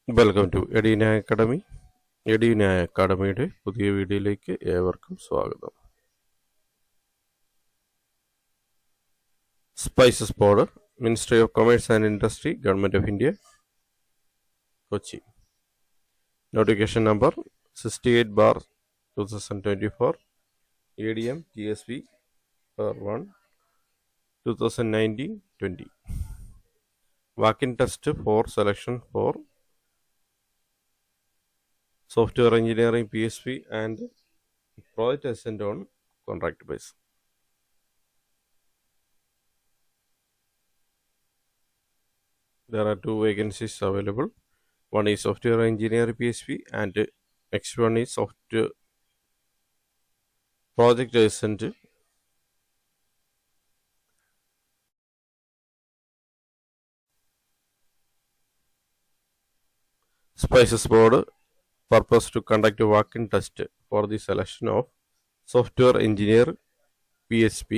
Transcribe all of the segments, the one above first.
Welcome to Edunaya academy. Edunaya അക്കാഡമിയുടെ പുതിയ വീഡിയോയിലേക്ക് ഏവർക്കും സ്വാഗതം. Spices board, ministry of commerce and industry, government of India, Kochi. Notification number 68/2024 ADM TSV Per 1 2019-20. Walk-in test for selection for software engineering PSP and project assistant on contract base. There are 2 vacancies available. One is software engineer PSP and next one is software project assistant. Spices board purpose to conduct a walk-in test for the selection of software engineer PSP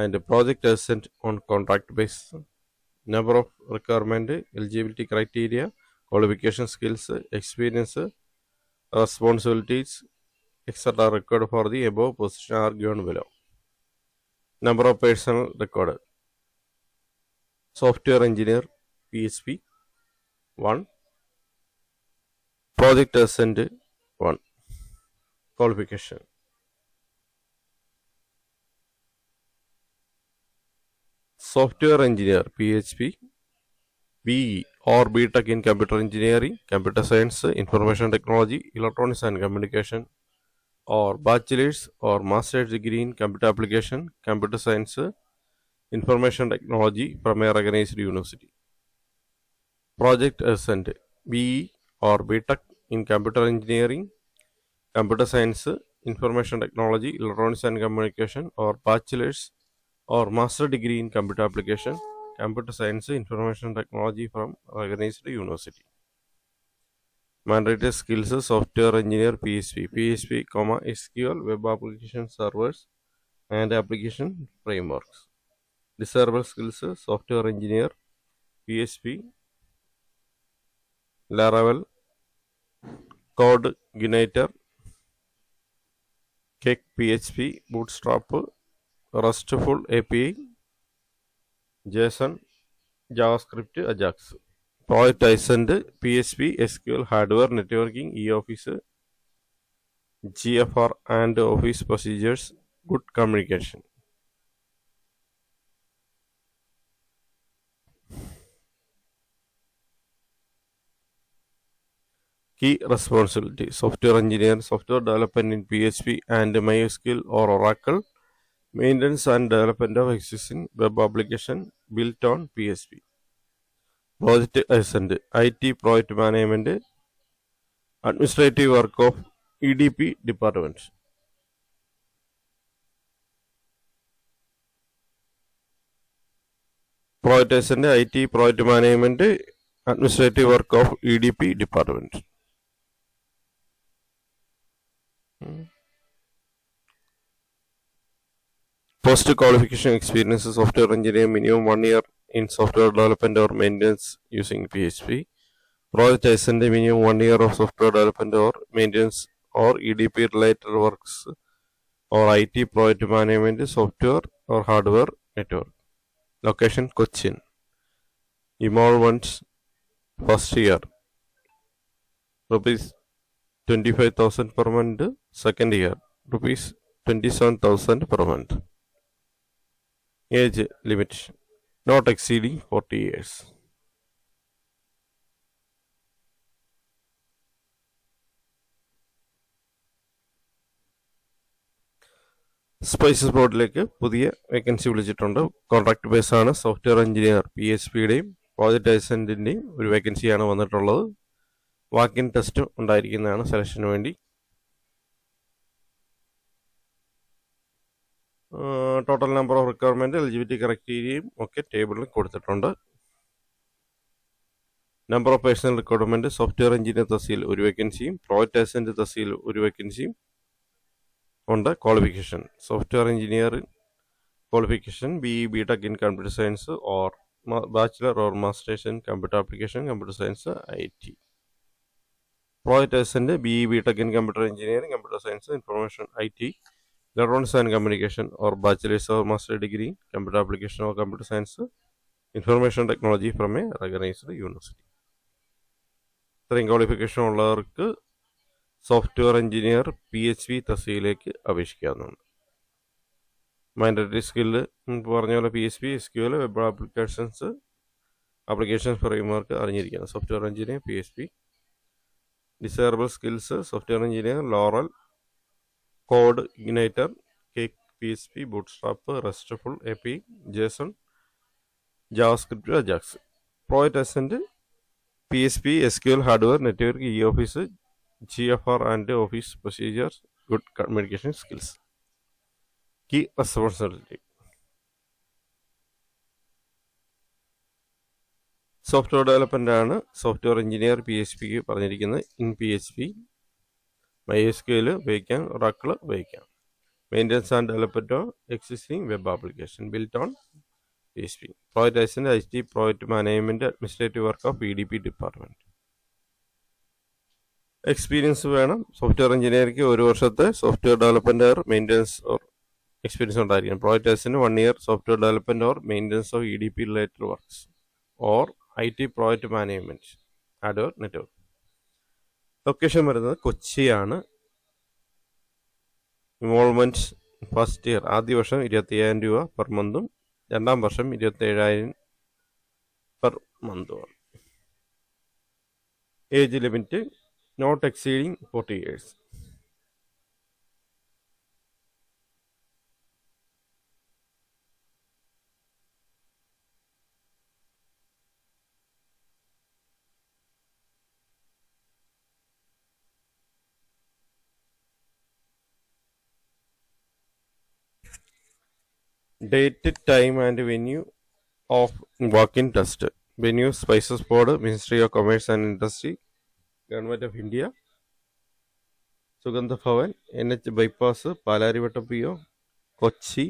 and project assistant on contract base. Number of requirement, eligibility criteria, qualification, skills, experience, responsibilities, etc. required for the above position are given below. Number of personnel required: software engineer PSP 1, project assistant 1. Qualification: software engineer PHP BE or BTech in computer engineering, computer science, information technology, electronics and communication, or bachelor's or master's degree in computer application, computer science, information technology from a recognized university. Project assistant BE or BTech in computer engineering, computer science, information technology, electronics and communication, or bachelor's or master degree in computer application, computer science, information technology from recognized university. Mandatory skills: software engineer PHP, SQL, web application servers and application frameworks. Desirable skills: software engineer PHP, Laravel, CodeIgniter, Cake PHP, Bootstrap, RESTful API, JSON, JavaScript, Ajax. Project assistant PHP, SQL, hardware, networking, e-office, GFR and office procedures, good communication. Key responsibility: software engineer, software development in PHP and MySQL or Oracle, maintenance and development of existing web application built on PHP. Project assistant IT project management, administrative work of EDP department. Project assistant IT project management, administrative work of EDP department. Post qualification experience: software engineer, minimum 1 year in software development or maintenance using PHP. Project assistant, minimum 1 year of software development or maintenance or EDP related works or IT project management, software or hardware network. Location: Cochin. Involvements: first year ₹25,000 per month, second year ₹27,000 per month. Age limit not exceeding 40 years. Spices ബോർഡിലേക്ക് പുതിയ vacancy വിളിച്ചിട്ടുണ്ട്. Contract base ആണ്. Software engineer PHPയുടെയും project അസിസ്റ്റന്റിന്റെയും ഒരു വേക്കൻസിയാണ് വന്നിട്ടുള്ളത്. Walk in test ഉണ്ടായിരിക്കുന്നതാണ് സെലക്ഷന് വേണ്ടി. Total number of requirement, eligibility ക്രൈറ്റീരിയയും ഒക്കെ ടേബിളിൽ കൊടുത്തിട്ടുണ്ട്. Number of personnel requirement: software engineer തസ്തികയിൽ ഒരു വേക്കൻസിയും പ്രോജക്റ്റ് അസിസ്റ്റന്റ് തസ്തികയിൽ ഒരു വേക്കൻസിയും ഉണ്ട്. Qualification: software engineer qualification BE BTech in computer science or bachelor or master's in computer application, computer science, IT. Project Ascent, BE, BTech in Computer Engineering, Computer Science, Information IT, Electronics and Communication, or Bachelor's or Master Degree, Computer Application or Computer Science, Information Technology from a recognized university. ഇത്രയും qualification ഉള്ളവർക്ക് software engineer PhD തസ്തികയിലേക്ക് അപേക്ഷിക്കാവുന്നതാണ്. Mandatory skill പറഞ്ഞ പോലെ PHP, SQL, web application framework അറിഞ്ഞിരിക്കണം. Software engineer PHP. Desirable skills software engineer Laravel, CodeIgniter, cake, PHP, bootstrap, RESTful API, JSON, JavaScript, Ajax. Project assistant PHP, SQL, hardware, network, E-Office, GFR and Office procedures, good communication skills. Key responsibility. Software development ആണ് software engineer PHPക്ക് പറഞ്ഞിരിക്കുന്നത്. In PHP, MySQL ഉപയോഗിക്കാം, Oracle ഉപയോഗിക്കാം. Maintenance and development of existing web application built on PHP. Project assistant IT, project management, administrative work of EDP department. Experience വേണം. Software എഞ്ചിനീയർക്ക് 1 വർഷത്തെ software development or maintenance or experience ഉണ്ടായിരിക്കും. Project assistant 1 year software development or maintenance of EDP related works or IT project management, hardware, network. Location വരുന്നത് കൊച്ചിയാണ്. Involvement first year ആദ്യ വർഷം 25,000 രൂപ per മന്തും 2ാം വർഷം 27,000 പെർ മന്തുമാണ്. Age limit not exceeding 40 years. Date, time and venue of walk-in test. Venue Spices Board, Ministry of Commerce and Industry, Government of India. സുഗന്ധ Bhavan, NH bypass, Palarivattom PO, Kochi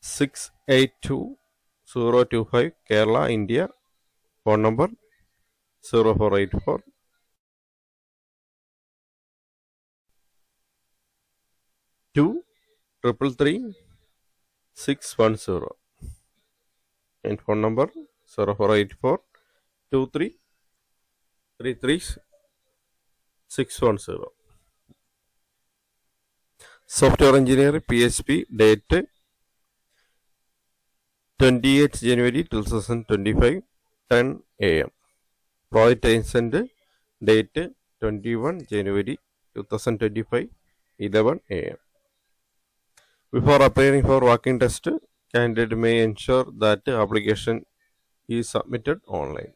682025, Kerala, India. Phone number 0484 233 610. and phone number 0484 2333 610. Software Engineer PHP, date 28 January 2025, 10 AM. Project Ascent, date 21 January 2025, 11 AM. Before appearing for walking test, candidate may ensure that application is submitted online.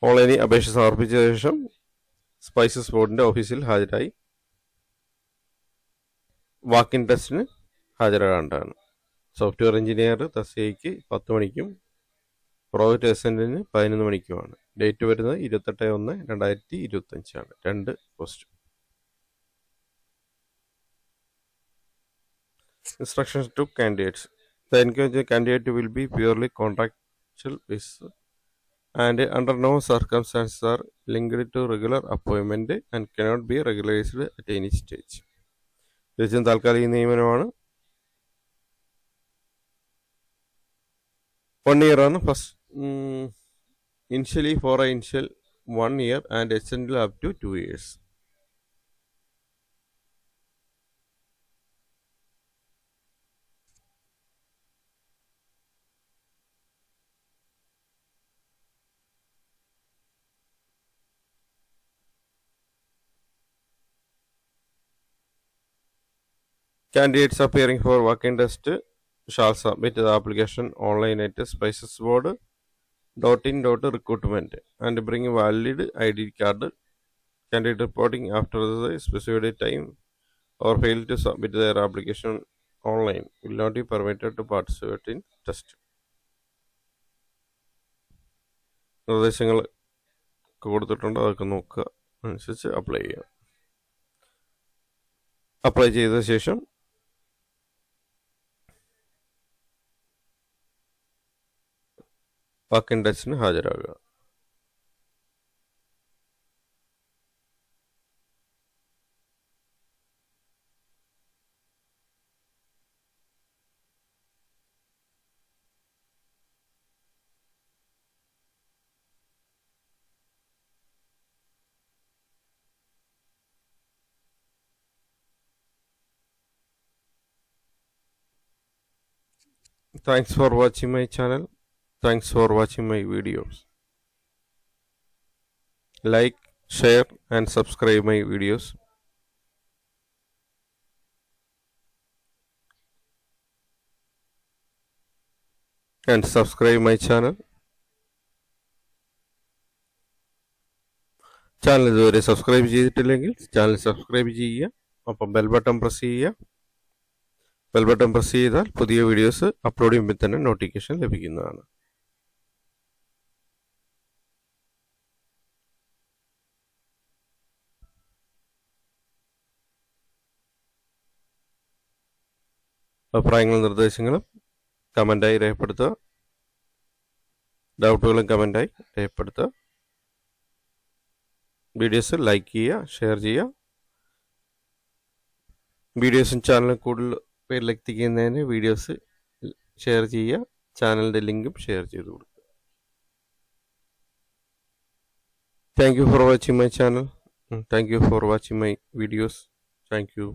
ഓൺലൈനിൽ അപേക്ഷ സമർപ്പിച്ച ശേഷം spices ബോർഡിൻ്റെ ഓഫീസിൽ ഹാജരായി walk-in ടെസ്റ്റിന് ഹാജരാകേണ്ടതാണ്. Software engineer തസ്തികയ്ക്ക് 10 മണിക്കും project അസിസ്റ്റന്റിന് 11 മണിക്കുമാണ്. Date വരുന്നത് 28/1/2025 2 post. Instructions to candidates. The encouraged candidate will be purely contractual basis and under no circumstances are linked to regular appointment and cannot be regularized at any stage. തികച്ചും താൽക്കാലിക നിയമനമാണ്. 1 year ആണ് first initially for initial 1 year and extended up to 2 years. Candidates appearing for walk-in test shall submit the application online at spicesboard.in.recruitment and bring a valid ID card. Candidate reporting after the specified time or fail to submit their application online will not be permitted to participate in test. നിർദ്ദേശങ്ങൾ കൊടുത്തിട്ടുണ്ട്, അതൊക്കെ നോക്കുക, അനുസരിച്ച് apply ചെയ്യുക. Apply ചെയ്ത ശേഷം walk-in ടെസ്റ്റിന് ഹാജരാകുക. Thanks for watching my channel. Thanks for watching my videos. Like, share and subscribe my videos. And subscribe my channel. Channel ഇതുവരെ സബ്സ്ക്രൈബ് ചെയ്തിട്ടില്ലെങ്കിൽ ചാനൽ സബ്സ്ക്രൈബ് ചെയ്യുക. അപ്പം ബെൽ ബട്ടൺ പ്രസ് ചെയ്യുക. ബെൽ ബട്ടൺ പ്രസ് ചെയ്താൽ പുതിയ videos upload ചെയ്യുമ്പോൾ തന്നെ notification ലഭിക്കുന്നതാണ്. അഭിപ്രായങ്ങളും നിർദ്ദേശങ്ങളും കമൻ്റായി രേഖപ്പെടുത്തുക. ഡൗട്ടുകളും കമൻ്റായി രേഖപ്പെടുത്തുക. വീഡിയോസ് ലൈക്ക് ചെയ്യുക, ഷെയർ ചെയ്യുക. വീഡിയോസും ചാനലും കൂടുതൽ പേരിലേക്ക് എത്തിക്കുന്നതിന് വീഡിയോസ് ഷെയർ ചെയ്യുക. ചാനലിൻ്റെ ലിങ്കും ഷെയർ ചെയ്ത് കൊടുക്കുക. Thank you for watching my channel. Thank you for watching my videos. Thank you.